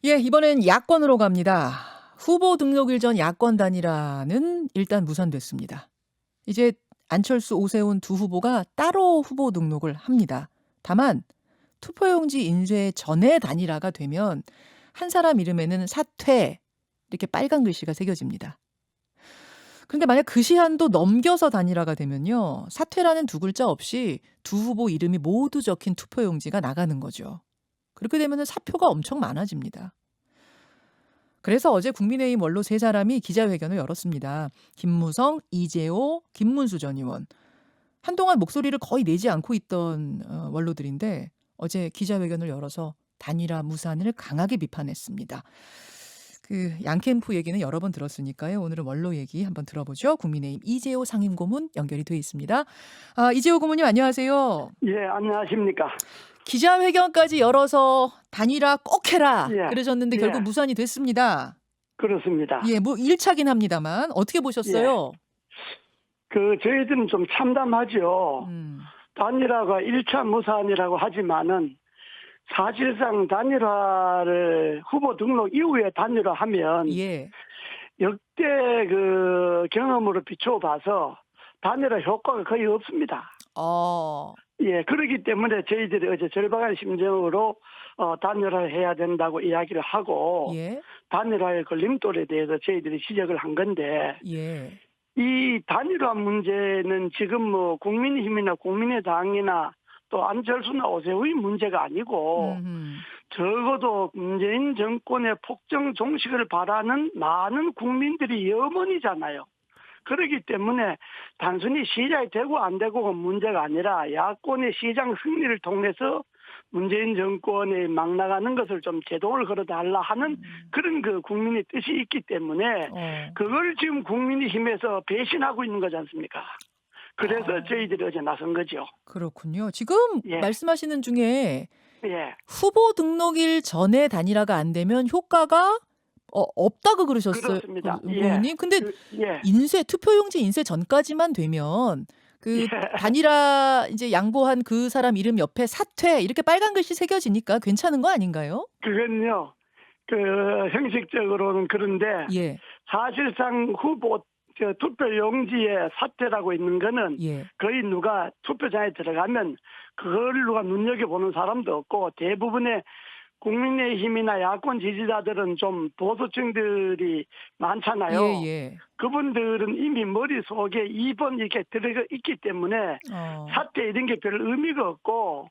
예, 이번엔 야권으로 갑니다. 후보 등록일 전 야권 단일화는 일단 무산됐습니다. 이제 안철수, 오세훈 두 후보가 따로 후보 등록을 합니다. 다만 투표용지 인쇄 전에 단일화가 되면 한 사람 이름에는 사퇴 이렇게 빨간 글씨가 새겨집니다. 그런데 만약 그 시한도 넘겨서 단일화가 되면요. 사퇴라는 두 글자 없이 두 후보 이름이 모두 적힌 투표용지가 나가는 거죠. 그렇게 되면 사표가 엄청 많아집니다. 그래서 어제 국민의힘 원로 세 사람이 기자회견을 열었습니다. 김무성, 이재호, 김문수 전 의원. 한동안 목소리를 거의 내지 않고 있던 원로들인데 어제 기자회견을 열어서 단일화 무산을 강하게 비판했습니다. 그 양캠프 얘기는 여러 번 들었으니까요. 오늘은 원로 얘기 한번 들어보죠. 국민의힘 이재호 상임고문 연결이 돼 있습니다. 이재호 고문님 안녕하세요. 예, 안녕하십니까. 기자회견까지 열어서 단일화 꼭 해라 예, 그러셨는데 결국 예, 무산이 됐습니다. 그렇습니다. 예, 뭐 1차긴 합니다만 어떻게 보셨어요? 저희들은 좀 참담하죠. 음. 단일화가 1차 무산이라고 하지만은 사실상 단일화를 후보 등록 이후에 단일화하면 예. 역대 그 경험으로 비춰봐서 단일화 효과가 거의 없습니다. 예, 그렇기 때문에 저희들이 어제 절박한 심정으로 단일화를 해야 된다고 이야기를 하고 예. 단일화의 걸림돌에 대해서 저희들이 지적을 한 건데 예. 이 단일화 문제는 지금 뭐 국민의힘이나 국민의당이나 또 안철수나 오세훈의 문제가 아니고 적어도 문재인 정권의 폭정 종식을 바라는 많은 국민들이 염원이잖아요. 그렇기 때문에 단순히 시작이 되고 안 되고가 문제가 아니라 야권의 시장 승리를 통해서 문재인 정권에 막 나가는 것을 좀 제동을 걸어달라 하는 그런 그 국민의 뜻이 있기 때문에 그걸 지금 국민의힘에서 배신하고 있는 거지 않습니까? 그래서 저희들이 어제 나선 거죠. 그렇군요. 지금 예. 말씀하시는 중에 예. 후보 등록일 전에 단일화가 안 되면 효과가 없다고 그러셨어요. 그렇습니다. 고문님. 근데 예. 투표용지 인쇄 전까지만 되면 그 예. 단일화 이제 양보한 그 사람 이름 옆에 사퇴 이렇게 빨간 글씨 새겨지니까 괜찮은 거 아닌가요? 그건요. 형식적으로는 그런데 예. 사실상 후보 투표 용지에 사퇴라고 있는 거는 예. 거의 누가 투표장에 들어가면 그걸 누가 눈여겨보는 사람도 없고 대부분의 국민의힘이나 야권 지지자들은 좀 보수층들이 많잖아요. 예, 예. 그분들은 이미 머릿속에 2번 이렇게 들어가 있기 때문에 사퇴 이런 게 별 의미가 없고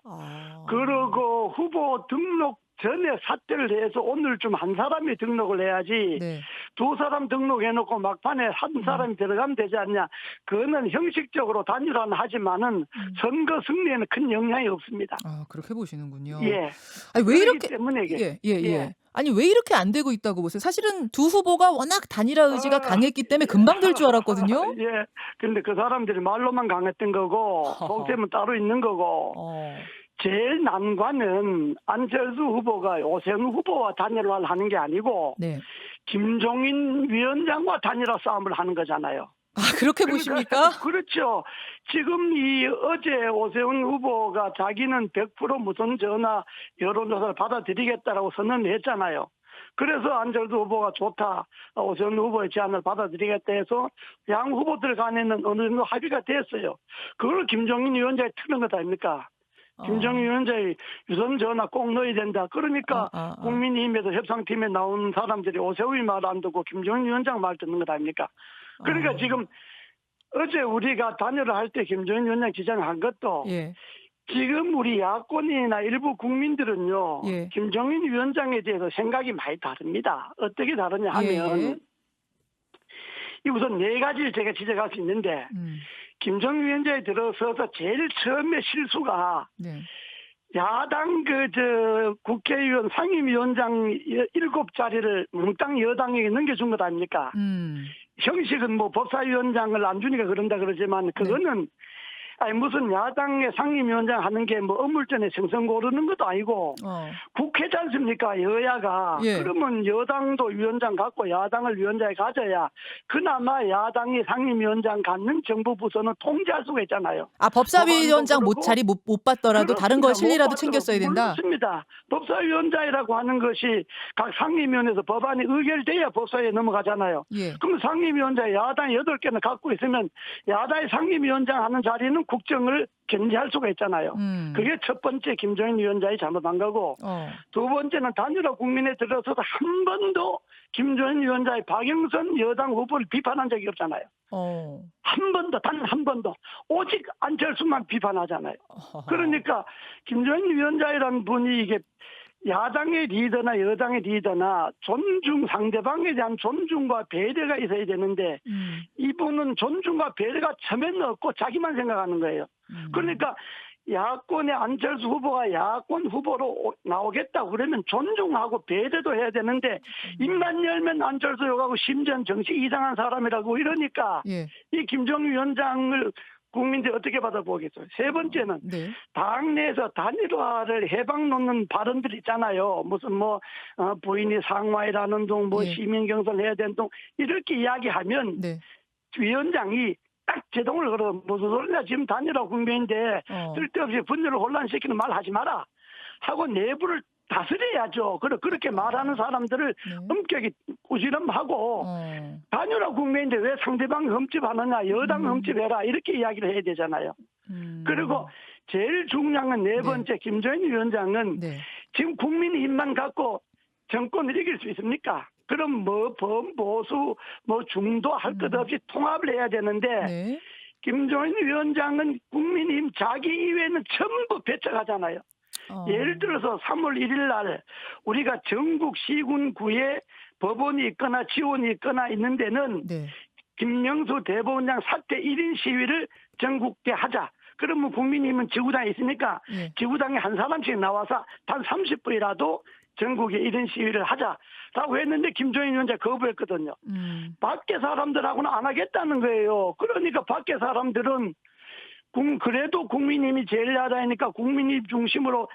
그러고 후보 등록 전에 사퇴를 해서 오늘 좀 한 사람이 등록을 해야지 네. 두 사람 등록해놓고 막판에 한 사람이 들어가면 되지 않냐. 그거는 형식적으로 단일화는 하지만은 선거 승리에는 큰 영향이 없습니다. 그렇게 보시는군요. 예. 아니, 왜 이렇게 때문에 이게. 예. 아니 왜 이렇게 안 되고 있다고 보세요? 사실은 두 후보가 워낙 단일화 의지가 강했기 때문에 금방 될 줄 알았거든요. 예. 근데 그 사람들이 말로만 강했던 거고 속셈은 따로 있는 거고. 제일 난관은 안철수 후보가 오세훈 후보와 단일화를 하는 게 아니고 네. 김종인 위원장과 단일화 싸움을 하는 거잖아요. 그렇게 보십니까? 그렇죠. 지금 어제 오세훈 후보가 자기는 100% 무선 전화 여론조사를 받아들이겠다라고 선언했잖아요. 그래서 안철수 후보가 좋다. 오세훈 후보의 제안을 받아들이겠다 해서 양 후보들 간에는 어느 정도 합의가 됐어요. 그걸 김종인 위원장이 틀은 것 아닙니까? 김종인 위원장이 유선 전화 꼭 넣어야 된다. 그러니까 국민의힘에서 협상팀에 나온 사람들이 오세훈이 말 안 듣고 김종인 위원장 말 듣는 것 아닙니까? 그러니까 지금 어제 우리가 단일화 할 때 김종인 위원장 지정한 것도 지금 우리 야권이나 일부 국민들은요. 김종인 위원장에 대해서 생각이 많이 다릅니다. 어떻게 다르냐 하면 우선 네 가지를 제가 지적할 수 있는데 김종인 위원장에 들어서서 제일 처음에 실수가 야당 국회의원 상임위원장 7자리를 몽땅 여당에게 넘겨준 것 아닙니까? 형식은 뭐 법사위원장을 안 주니까 그런다 그러지만 그거는 아니 무슨 야당의 상임위원장 하는 게 뭐 업물전에 정성 고르는 것도 아니고 국회지 않습니까? 여야가. 예. 그러면 여당도 위원장 갖고 야당을 위원장에 가져야 그나마 야당이 상임위원장 갖는 정부 부서는 통제할 수가 있잖아요. 아, 법사위원장 법안도 그렇고. 자리 못 받더라도 다른 거 그렇습니다. 실리라도 못 챙겼어야 받도록. 된다. 그렇습니다. 법사위원장이라고 하는 것이 각 상임위원회에서 법안이 의결돼야 법사위에 넘어가잖아요. 예. 그럼 상임위원장 야당이 8개나 갖고 있으면 야당이 상임위원장 하는 자리는 국정을 견제할 수가 있잖아요. 그게 첫 번째 김종인 위원장이 잘못한 거고 두 번째는 단일화 국민에 들어서도 한 번도 김종인 위원장이 박영선 여당 후보를 비판한 적이 없잖아요. 한 번도, 단 한 번도. 오직 안철수만 비판하잖아요. 그러니까 김종인 위원장이라는 분이 이게 야당의 리더나 여당의 리더나 존중, 상대방에 대한 존중과 배려가 있어야 되는데 이분은 존중과 배려가 처음에는 없고 자기만 생각하는 거예요. 그러니까 야권의 안철수 후보가 야권 후보로 나오겠다 그러면 존중하고 배려도 해야 되는데 입만 열면 안철수 욕하고 심지어 정치 이상한 사람이라고 이러니까 예. 이 김종인 위원장을 국민들이 어떻게 받아보겠어요. 세 번째는 네. 당내에서 단일화를 해방 놓는 발언들 있잖아요. 무슨 부인이 상화이라는 둥, 예. 시민 경선 해야 되는 둥 이렇게 이야기하면 네. 위원장이 딱 제동을 걸어 무슨 소리냐 지금 단일화 국면인데 쓸데없이 분열을 혼란시키는 말 하지 마라 하고 내부를 다스려야죠. 그렇게 말하는 사람들을 엄격히 꾸지람하고 단일화 국면인데 왜 상대방이 흠집하느냐 여당 흠집해라 이렇게 이야기를 해야 되잖아요. 그리고 제일 중요한 건 네 번째 김종인 위원장은 지금 국민의 힘만 갖고 정권을 이길 수 있습니까? 그럼 범보수 중도 할 것 없이 통합을 해야 되는데 김종인 위원장은 국민의힘 자기 이외에는 전부 배척하잖아요. 예를 들어서 3월 1일 날 우리가 전국 시군구에 법원이 있거나 지원이 있거나 있는 데는 김명수 대법원장 사퇴 1인 시위를 전국대 하자. 그러면 국민의힘은 지구당에 있으니까 지구당에 한 사람씩 나와서 단 30분이라도 전국에 1인 시위를 하자라고 했는데 김종인 위원장 거부했거든요. 밖에 사람들하고는 안 하겠다는 거예요. 그러니까 밖에 사람들은 그래도 국민의힘이 제일 야당이니까 국민의힘 중심으로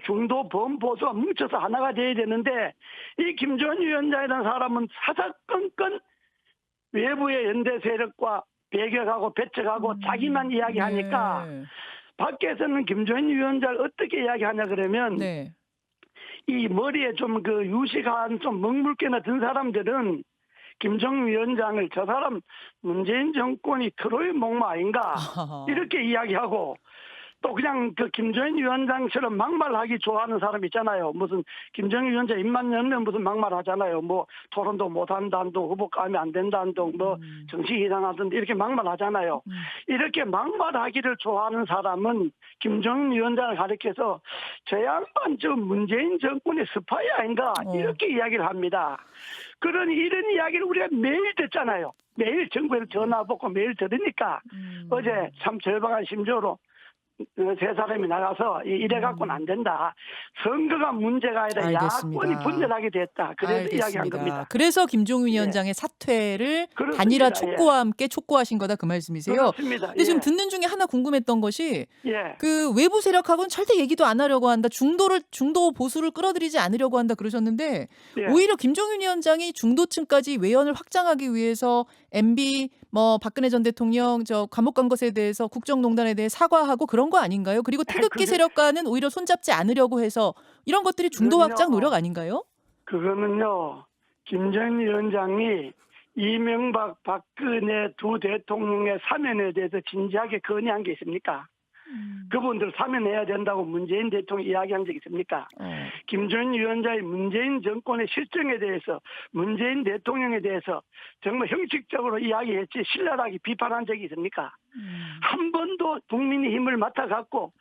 중도 범보수가 뭉쳐서 하나가 돼야 되는데 이 김종인 위원장이라는 사람은 사사건건 외부의 연대 세력과 배격하고 배척하고 자기만 이야기하니까 밖에서는 김종인 위원장을 어떻게 이야기하냐 그러면 이 머리에 좀 유식한 좀 먹물개나 든 사람들은 김종인 위원장을 저 사람 문재인 정권이 트로이 목마 아닌가 이렇게 이야기하고 또 그냥 김종인 위원장처럼 막말하기 좋아하는 사람 있잖아요. 무슨 김종인 위원장 입만 열면 무슨 막말하잖아요. 토론도 못한다는 둥, 후보 까면 안 된다는 둥, 정치 이상하던데 이렇게 막말하잖아요. 이렇게 막말하기를 좋아하는 사람은 김종인 위원장을 가리켜서 저 양반 저 문재인 정권의 스파이 아닌가 이렇게 이야기를 합니다. 그러니 이런 이야기를 우리가 매일 듣잖아요. 매일 정부에서 전화 받고 매일 들으니까 어제 참 절박한 심정으로 세 사람이 나가서 이래 갖고는 안 된다. 선거가 문제가 아니라 알겠습니다. 야권이 분열하게 됐다. 그래서 이야기한 겁니다. 그래서 김종인 위원장의 사퇴를 그렇습니다. 단일화 촉구와 함께 촉구하신 거다 그 말씀이세요. 그렇습니다. 근데 지금 듣는 중에 하나 궁금했던 것이 예. 그 외부 세력하고는 절대 얘기도 안 하려고 한다. 중도 보수를 끌어들이지 않으려고 한다 그러셨는데 오히려 김종인 위원장이 중도층까지 외연을 확장하기 위해서 MB 박근혜 전 대통령 감옥 간 것에 대해서 국정농단에 대해 사과하고 그런 거 아닌가요? 그리고 태극기 세력과는 오히려 손잡지 않으려고 해서 이런 것들이 중도 확장 노력 아닌가요? 그거는요. 김정인 위원장이 이명박 박근혜 두 대통령의 사면에 대해서 진지하게 건의한 게 있습니까? 그분들 사면해야 된다고 문재인 대통령이 이야기한 적이 있습니까? 김종인 위원장이 문재인 정권의 실정에 대해서 문재인 대통령에 대해서 정말 형식적으로 이야기했지 신랄하게 비판한 적이 있습니까? 한 번도 국민의 힘을 맡아갖고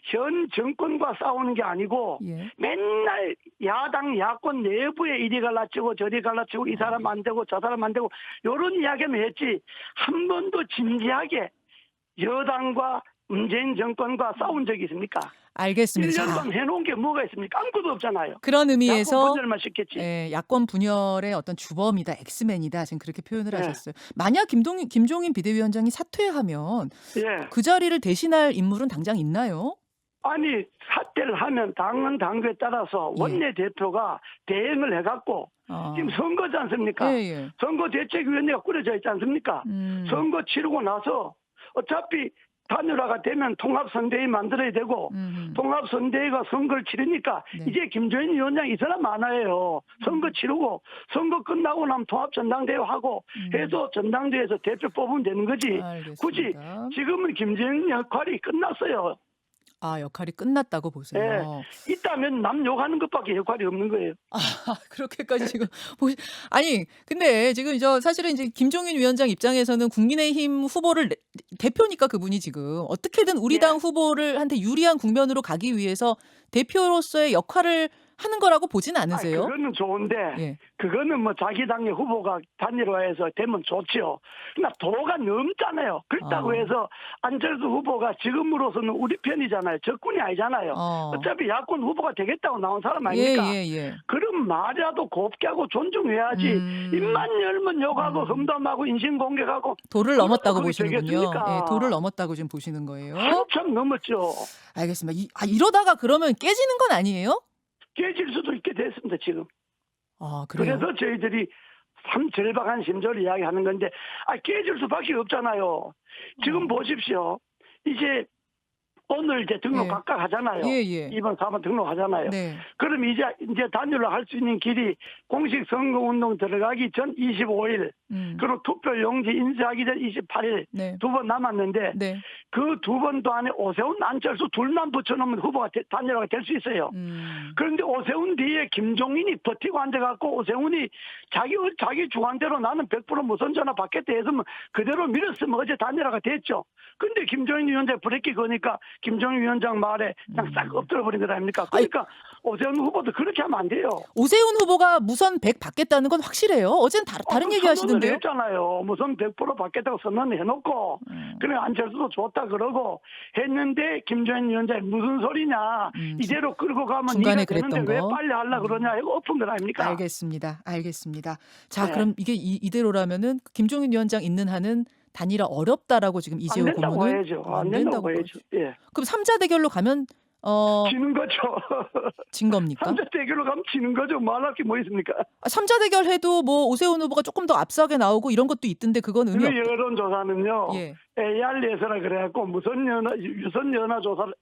현 정권과 싸우는 게 아니고 맨날 야당 야권 내부에 이리 갈라치고 저리 갈라치고 이 사람 안 되고 저 사람 안 되고 이런 이야기만 했지 한 번도 진지하게 여당과 문재인 정권과 싸운 적이 있습니까? 알겠습니다. 1년간 해놓은 게 뭐가 있습니까? 아무것도 없잖아요. 그런 야권 의미에서 분열만 시켰지. 예, 야권 분열의 어떤 주범이다, 엑스맨이다, 지금 그렇게 표현을 네. 하셨어요. 만약 김종인 비대위원장이 사퇴하면 예. 그 자리를 대신할 인물은 당장 있나요? 아니 사퇴를 하면 당은 당규에 따라서 예. 원내대표가 대행을 해갖고 지금 선거지 않습니까? 예, 예. 선거대책위원회가 꾸려져 있지 않습니까? 선거 치르고 나서 어차피 단일화가 되면 통합선대위 만들어야 되고 통합선대위가 선거를 치르니까 네. 이제 김종인 위원장이 이 사람 많아요. 선거 치르고 선거 끝나고 나면 통합전당대회 하고 해서 전당대회에서 대표 뽑으면 되는 거지. 굳이 알겠습니다. 지금은 김종인 역할이 끝났어요. 아, 역할이 끝났다고 보세요. 예. 있다면 남 욕하는 것밖에 역할이 없는 거예요. 아, 그렇게까지 지금 아니, 근데 지금 사실은 이제 김종인 위원장 입장에서는 국민의힘 후보를 대표니까 그분이 지금 어떻게든 우리 네. 당 후보를 한테 유리한 국면으로 가기 위해서 대표로서의 역할을 하는 거라고 보진 않으세요? 그거는 좋은데 예. 그거는 뭐 자기 당의 후보가 단일화해서 되면 좋지요. 그러나 도가 넘잖아요. 그렇다고 해서 안철수 후보가 지금으로서는 우리 편이잖아요. 적군이 아니잖아요. 어차피 야권 후보가 되겠다고 나온 사람 아닙니까? 예. 그럼 말이라도 곱게 하고 존중해야지. 입만 열면 욕하고 험담하고 인신공격하고 도를 넘었다고 그게 보시는군요. 되겠습니까? 예, 도를 넘었다고 지금 보시는 거예요. 한참 넘었죠. 알겠습니다. 이러다가 그러면 깨지는 건 아니에요? 깨질 수도 있게 됐습니다, 지금. 아, 그래요? 그래서 저희들이 참 절박한 심정을 이야기하는 건데, 깨질 수밖에 없잖아요. 지금 보십시오. 이제 오늘 이제 등록 예. 각각 하잖아요. 예. 2번, 4번 등록하잖아요. 네. 그럼 이제 단일화 할 수 있는 길이 공식 선거운동 들어가기 전 25일, 그리고 투표 용지 인쇄하기 전 28일 네. 두 번 남았는데 네. 그 두 번도 안에 오세훈, 안철수 둘만 붙여놓으면 후보가 단일화가 될 수 있어요. 그런데 오세훈 뒤에 김종인이 버티고 앉아갖고 오세훈이 자기 주관대로 나는 100% 무선 전화 받겠다 했으면 그대로 밀었으면 어제 단일화가 됐죠. 근데 김종인 위원장 브레이크 거니까 김종인 위원장 말에 그냥 싹 엎드려버린 거 아닙니까? 그러니까 오세훈 후보도 그렇게 하면 안 돼요. 오세훈 후보가 무선 100 받겠다는 건 확실해요? 어제는 다른 얘기 하시던데요? 했잖아요. 무선 100% 받겠다고 선언해놓고 그래 안철수도 좋다 그러고 했는데 김종인 위원장이 무슨 소리냐. 이대로 끌고 가면 중간에 네가 되는데 그랬던 왜 거. 빨리 하려고 그러냐. 이거 엎은 거 아닙니까? 알겠습니다. 자, 네. 그럼 이게 이대로라면은 김종인 위원장 있는 한은 단일화 어렵다라고 지금 이재호 안 된다고 고문은 해야죠. 안 된다고 해야죠. 예. 그럼 3자 대결로 가면 지는 거죠. 진 겁니까? 3자 대결로 가면 지는 거죠. 말할 게 뭐 있습니까? 3자 대결 해도 뭐 오세훈 후보가 조금 더 앞서게 나오고 이런 것도 있던데 그건 의미 그 없다. 여론조사는요. 예. AR에서라 그래갖고 유선연화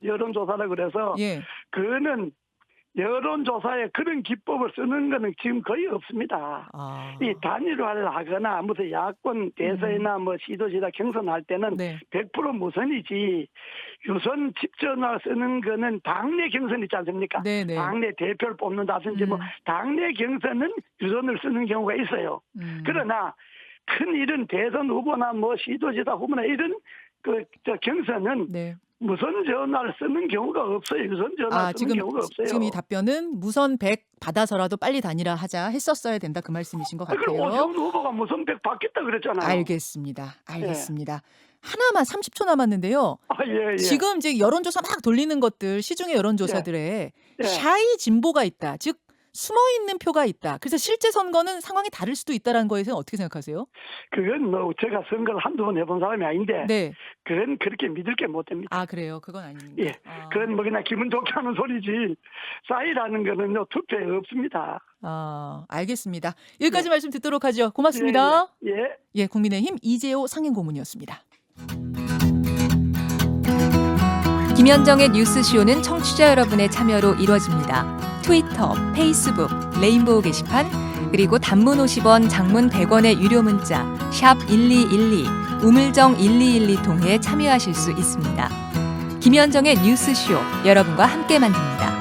여론조사라 그래서 예. 그거는 여론조사에 그런 기법을 쓰는 거는 지금 거의 없습니다. 이 단일화를 하거나 무슨 야권 대선이나 뭐 시도지사 경선할 때는 네. 100% 무선이지 유선 집전화 쓰는 거는 당내 경선 있지 않습니까? 네네. 당내 대표를 뽑는다든지 뭐 당내 경선은 유선을 쓰는 경우가 있어요. 그러나 큰 일은 대선 후보나 뭐 시도지사 후보나 이런 경선은 네. 무선 전화를 쓰는 경우가 없어요. 유선 전화 쓰는 경우가 없어요. 지금 이 답변은 무선 100 받아서라도 빨리 단일화하자 했었어야 된다 그 말씀이신 것 그럼 같아요. 오세훈 후보가 무선 100 받겠다 그랬잖아요. 알겠습니다. 하나만 30초 남았는데요. 예. 지금 이제 여론조사 막 돌리는 것들 시중의 여론조사들에 예. 샤이 진보가 있다. 즉 숨어 있는 표가 있다. 그래서 실제 선거는 상황이 다를 수도 있다라는 거에 대해서 어떻게 생각하세요? 그건 뭐 제가 선거를 한두 번 해본 사람이 아닌데 네. 그건 그렇게 믿을 게 못 됩니다. 아, 그래요. 그건 아닙니다. 예. 그건 뭐 그냥 기분 좋게 하는 소리지 싸이라는 거는요 투표에 없습니다. 알겠습니다. 여기까지 말씀 듣도록 하죠. 고맙습니다. 예. 국민의힘 이재호 상임고문이었습니다. 김현정의 뉴스쇼는 청취자 여러분의 참여로 이루어집니다. 트위터, 페이스북, 레인보우 게시판, 그리고 단문 50원, 장문 100원의 유료 문자 샵 1212, 우물정 1212 통해 참여하실 수 있습니다. 김현정의 뉴스쇼, 여러분과 함께 만듭니다.